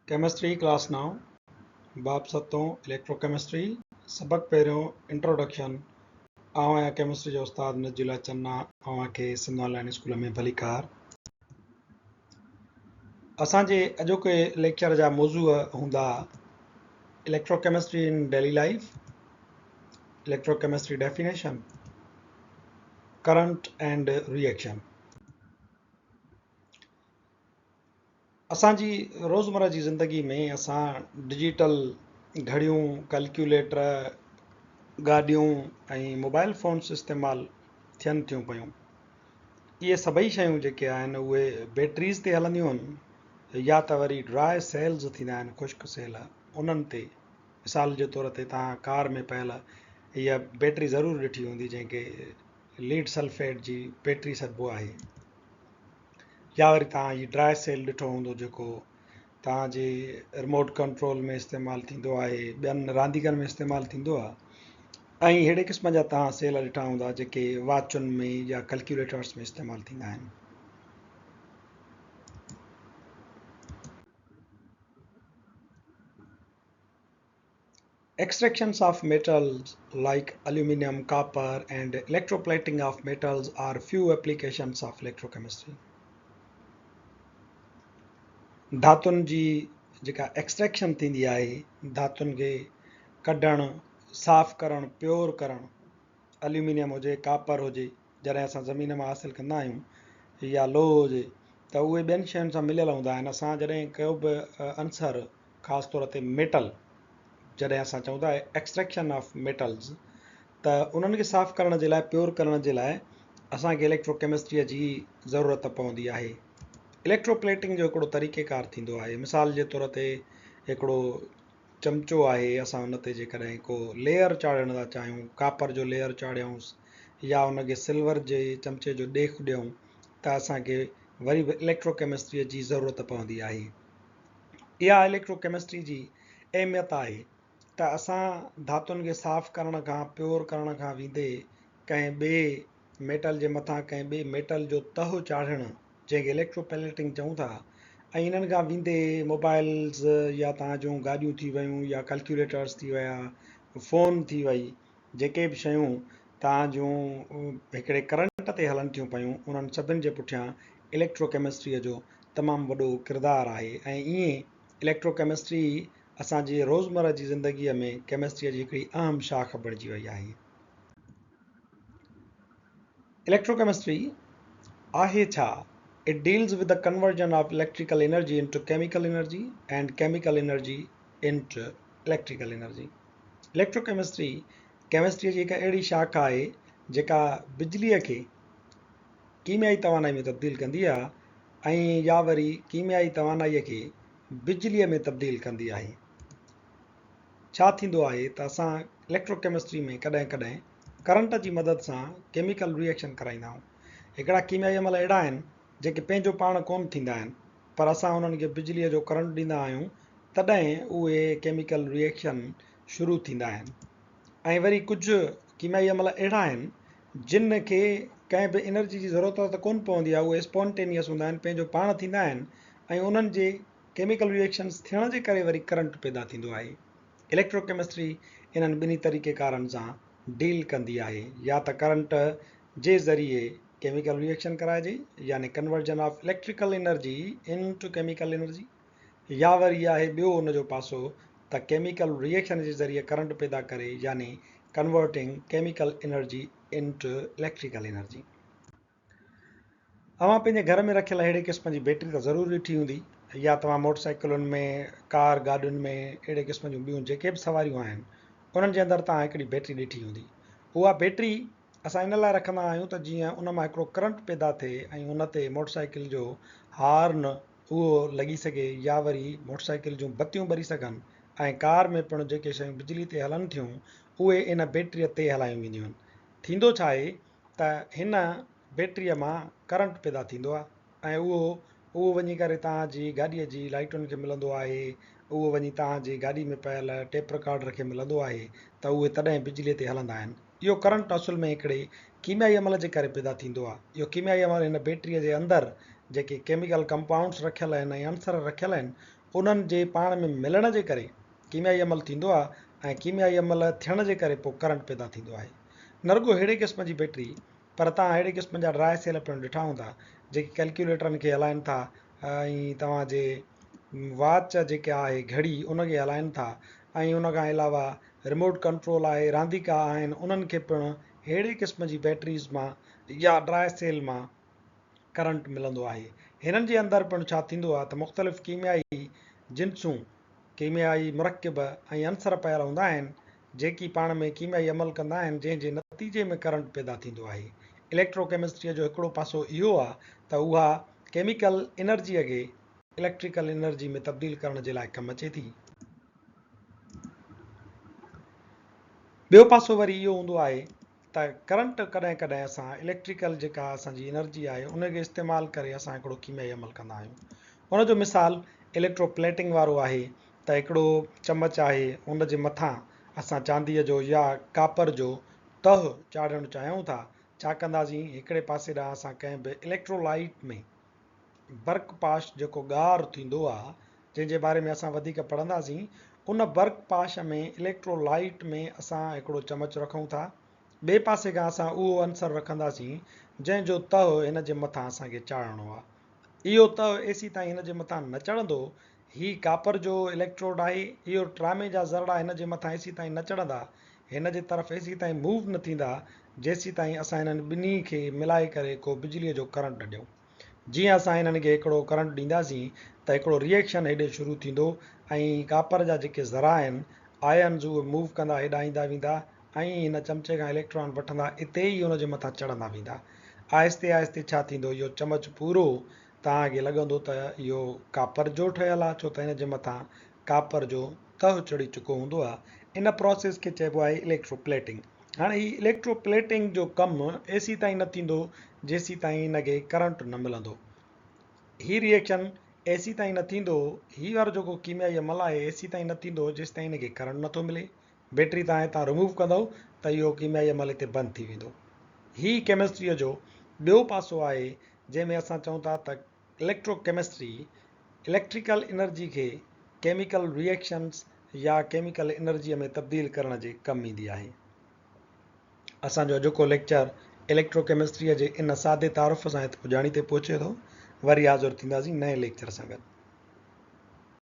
Chemistry class 9 बाब 7 electrochemistry सबक पहिरियों इंट्रोडक्शन। आउं आहियां केमिस्ट्री जो उस्ताद नजुला चन्ना। अव्हांखे सिंध ऑनलाइन स्कूल में भलीकार। असांजे अॼोके लेक्चर जा मौज़ू हूंदा इलेक्ट्रोकेमिस्ट्री इन daily life, electrochemistry definition, current and reaction. असांजी रोज़मर्रा जी ज़िंदगी में असां डिजिटल घड़ियूं, कैलकुलेटर, गाॾियूं ऐं मोबाइल फ़ोन्स इस्तेमालु थियनि थियूं पियूं। इहे सभई शयूं जेके आहिनि उहे बैटरीज़ ते हलंदियूं आहिनि या त वरी ड्राई सेल्स थींदा आहिनि, ख़ुश्क सेल, उन्हनि ते। मिसाल जे तौर ते तव्हां कार में पियल इहा बैटरी ज़रूरु ॾिठी हूंदी जंहिंखे लीड सल्फेट जी बैटरी सॾिबो आहे। या वरी तव्हां हीउ ड्राई सेल ॾिठो हूंदो जेको तव्हांजे रिमोट कंट्रोल में इस्तेमालु थींदो आहे, ॿियनि रांदीगरनि में इस्तेमालु थींदो आहे। ऐं अहिड़े क़िस्म जा तव्हां सेल ॾिठा हूंदा जेके वाचुनि में या कैलकुलेटर्स में इस्तेमालु थींदा आहिनि। Extractions of metals like aluminum, copper and electroplating of metals are few applications of electrochemistry. धातुनि जी जेका एक्सट्रैक्शन थींदी आहे, धातुनि खे कढणु, साफ़ करणु, प्योर करणु, एल्यूमिनियम हुजे, कापर हुजे, जॾहिं असां ज़मीन मां हासिलु कंदा आहियूं, या लोह हुजे, त उहे ॿियनि शयुनि सां मिलियल हूंदा आहिनि। असां जॾहिं को बि अंसर, ख़ासि तौर ते मेटल, जॾहिं असां चऊं था एक्सट्रैक्शन ऑफ मेटल्स, त उन्हनि खे साफ़ करण जे लाइ, प्योर करण जे लाइ असांखे इलेक्ट्रोकेमिस्ट्रीअ जी ज़रूरत पवंदी आहे। इलेक्ट्रोप्लेटिंग जो हिकिड़ो तरीक़ेकार थींदो आहे। मिसाल जे तौर ते हिकिड़ो चमचो आहे, असां उन ते जेकॾहिं को लेयर चाढ़ण था चाहियूं, कापर जो लेयर चाढ़ियूंसि या उनखे सिल्वर जे चमचे जो ॾेखु ॾियूं, त असांखे वरी बि इलेक्ट्रोकेमिस्ट्रीअ जी ज़रूरत पवंदी आहे। इहा इलेक्ट्रोकेमिस्ट्री जी अहमियत आहे त असां धातुनि खे साफ़ करण खां, प्योर करण खां वेंदे कंहिं ॿिए मेटल जे मथां कंहिं ॿिए मेटल जो तहु चाढ़णु, जंहिंखे इलेक्ट्रोप्लेटिंग चऊं था, ऐं इन्हनि खां वेंदे मोबाइल्स या तव्हां जूं गाॾियूं थी वियूं या कैलकुलेटर्स थी विया, फ़ोन थी वई, जेके बि शयूं तव्हां जूं हिकिड़े करंट ते हलनि थियूं पियूं, उन्हनि सभिनि जे पुठियां इलेक्ट्रोकेमिस्ट्रीअ जो तमामु वॾो किरदारु आहे। ऐं ईअं इलेक्ट्रोकेमिस्ट्री असांजी रोज़मर्रा जी ज़िंदगीअ में केमिस्ट्रीअ जी हिकिड़ी अहम शाख़ बणिजी वई आहे। इलेक्ट्रोकेमिस्ट्री आहे छा? It deals with the conversion of electrical energy into chemical energy and chemical energy into electrical energy. Electrochemistry केमिस्ट्रीअ जी हिकु अहिड़ी शाख़ आहे जेका बिजलीअ खे कीमियाई तवानाई में तब्दील कंदी आहे ऐं या वरी कीमियाई तवानाईअ खे बिजलीअ में तब्दील कंदी आहे। छा थींदो आहे त असां इलेक्ट्रोकेमिस्ट्री में कॾहिं कॾहिं करंट जी मदद सां केमिकल रिएक्शन कराईंदा आहियूं। हिकिड़ा कीमियाई अमल अहिड़ा आहिनि जेके पंहिंजो पाण कोन थींदा आहिनि, पर असां उन्हनि खे बिजलीअ जो करंट ॾींदा आहियूं, तॾहिं उहे केमिकल रिएक्शन शुरू थींदा आहिनि। ऐं वरी कुझु कीमियाई अमल अहिड़ा आहिनि जिन खे कंहिं बि एनर्जी जी ज़रूरत त कोन पवंदी आहे, उहे स्पॉन्टेनियस हूंदा आहिनि, पंहिंजो पाण थींदा आहिनि, ऐं उन्हनि जे केमिकल रिएक्शन्स थियण जे करे वरी करंट पैदा थींदो आहे। इलेक्ट्रोकेमिस्ट्री इन्हनि ॿिन्ही तरीक़ेकारनि सां डील कंदी आहे, या त करंट जे ज़रिए केमिकल रिएक्शन कराइजे, यानी conversion of electrical energy into chemical energy, या वरी आहे ॿियो उनजो पासो त केमिकल रिएक्शन जे ज़रिए करंट पैदा करे, यानी converting chemical energy into electrical energy. तव्हां पंहिंजे घर में रखियल अहिड़े क़िस्म जी बैटरी त ज़रूरु ॾिठी हूंदी, या तव्हां मोटरसाइकिलुनि में, कार गाॾियुनि में, अहिड़े क़िस्म जूं ॿियूं जेके बि सवारियूं आहिनि, उन्हनि जे अंदरि तव्हां हिकिड़ी बैटरी ॾिठी हूंदी। उहा बैटरी असां इन लाइ रखंदा आहियूं त जीअं उन मां हिकिड़ो करंट पैदा थिए ऐं उन ते मोटरसाइकिल जो हॉर्न उहो लॻी सघे, या वरी मोटरसाइकिल जूं बतियूं ॿरी सघनि, ऐं कार में पिणु जेके शयूं बिजली ते हलनि थियूं उहे इन बैटरीअ ते हलायूं वेंदियूं आहिनि। थींदो छा आहे त हिन बैटरीअ मां करंट पैदा थींदो आहे, ऐं उहो वञी करे तव्हांजी गाॾीअ जी लाइटुनि खे मिलंदो आहे, उहो वञी तव्हांजी गाॾी में पियल टेप रिकॉर्डर खे मिलंदो आहे, त उहे तॾहिं बिजलीअ ते हलंदा आहिनि। इहो करंट असुल में हिकिड़े कीमियाई अमल जे करे पैदा थींदो आहे। इहो कीमियाई अमल हिन बैटरीअ जे अंदरि जेके केमिकल कंपाउंड्स रखियल आहिनि ऐं अंसर रखियल आहिनि उन्हनि जे पाण में मिलण जे करे कीमियाई अमल थींदो आहे ऐं कीमियाई अमल थियण जे करे पोइ करंट पैदा थींदो आहे। न रुगो अहिड़े क़िस्म जी बैटरी पर तव्हां अहिड़े क़िस्म जा ड्राई सेल पिणु ॾिठा हूंदा जेके कैलकुलेटरनि खे हलाइनि था ऐं तव्हांजे वॉच जेके आहे घड़ी उनखे हलाइनि था ऐं उन खां अलावा रिमोट कंट्रोल आहे रांदीका आहिनि उन्हनि खे पिणु अहिड़े क़िस्म जी बैटरीज़ मां या ड्राई सेल मां करंट मिलंदो आहे। हिननि जे अंदरि पिणु छा थींदो आहे त मुख़्तलिफ़ कीमियाई जिन्सूं कीमियाई मुरकिब ऐं अंसर पियल हूंदा आहिनि जेकी पाण में कीमियाई अमल कंदा आहिनि जंहिंजे नतीजे में करंट पैदा थींदो आहे। इलेक्ट्रोकेमिस्ट्रीअ जो हिकिड़ो पासो इहो आहे त उहा केमिकल एनर्जीअ खे इलेक्ट्रिकल एनर्जी में तब्दील करण जे लाइ कमु अचे थी। ॿियो पासो वरी इहो हूंदो आहे त करंट कॾहिं कॾहिं असां इलेक्ट्रिकल जेका असांजी एनर्जी आहे उनखे इस्तेमालु करे असां हिकिड़ो कीमियाई अमल कंदा आहियूं। उनजो मिसाल इलेक्ट्रोप्लेटिंग वारो आहे त हिकिड़ो चमच आहे उन जे मथां असां चांदीअ जो या कापर जो तह चाढ़णु चाहियूं था। छा कंदासीं हिकिड़े पासे ॾांहुं असां कंहिं बि इलेक्ट्रोलाइट में बर्क पाश जेको ॻार थींदो आहे जंहिंजे बारे में असां वधीक पढ़ंदासीं उन बर्क पाश में इलेक्ट्रोलाइट में असां हिकिड़ो चमच रखूं था। ॿिए पासे खां असां उहो अंसर रखंदासीं जंहिंजो तह हिन जे मथां असांखे चाढ़णो आहे। इहो तह एसी ताईं हिन जे मथां न चढ़ंदो। ही कापर जो इलेक्ट्रोड आहे इहो ट्रामे जा ज़रड़ा हिन जे मथां एसी ताईं न चढ़ंदा हिन जे तरफ़ एसी ताईं मूव न थींदा जेसी ताईं असां हिननि ॿिन्ही खे मिलाए करे को बिजलीअ जो करंट न ॾियूं। जीअं असां हिननि खे हिकिड़ो करंट ॾींदासीं त हिकिड़ो रिएक्शन हेॾे शुरू थींदो ऐं कापर जा जेके ज़रा आहिनि आयन्स उहे मूव कंदा हेॾां ईंदा वेंदा ऐं हिन चमचे खां इलेक्ट्रॉन वठंदा इते ई हुन जे मथां चढ़ंदा वेंदा। आहिस्ते आहिस्ते छा थींदो इहो चमच पूरो तव्हांखे लॻंदो त इहो कापर जो ठहियलु आहे छो त हिन जे मथां कापर जो तह चढ़ी चुको हूंदो आहे। इन प्रोसेस खे चइबो आहे इलेक्ट्रोप्लेटिंग। हाणे ही इलेक्ट्रोप्लेटिंग जो कमु एसी ताईं न थींदो जेसी ताईं हिनखे करंट न मिलंदो। ही रिएक्शन एसी ताईं न थींदो ही वारो जेको कीमियाई अमल आहे एसी ताईं न थींदो जेसि ताईं हिनखे करंट नथो मिले। बैटरी तव्हां हितां रिमूव कंदव त इहो कीमियाई अमल हिते बंदि थी वेंदो। ही केमिस्ट्रीअ जो ॿियो पासो आहे जंहिंमें असां चऊं था त इलेक्ट्रोकेमिस्ट्री इलेक्ट्रिकल एनर्जी खे केमिकल रिएक्शन्स या केमिकल एनर्जीअ में तब्दील करण जे कमु ईंदी आहे। असांजो अॼोको लेक्चर इलेक्ट्रोकेमिस्ट्रीअ जे इन सादे तारुफ़ सां हिते पुॼाणी ते पहुचे थो। वरी हाज़ुर थींदासीं नए लेक्चर सां गॾु।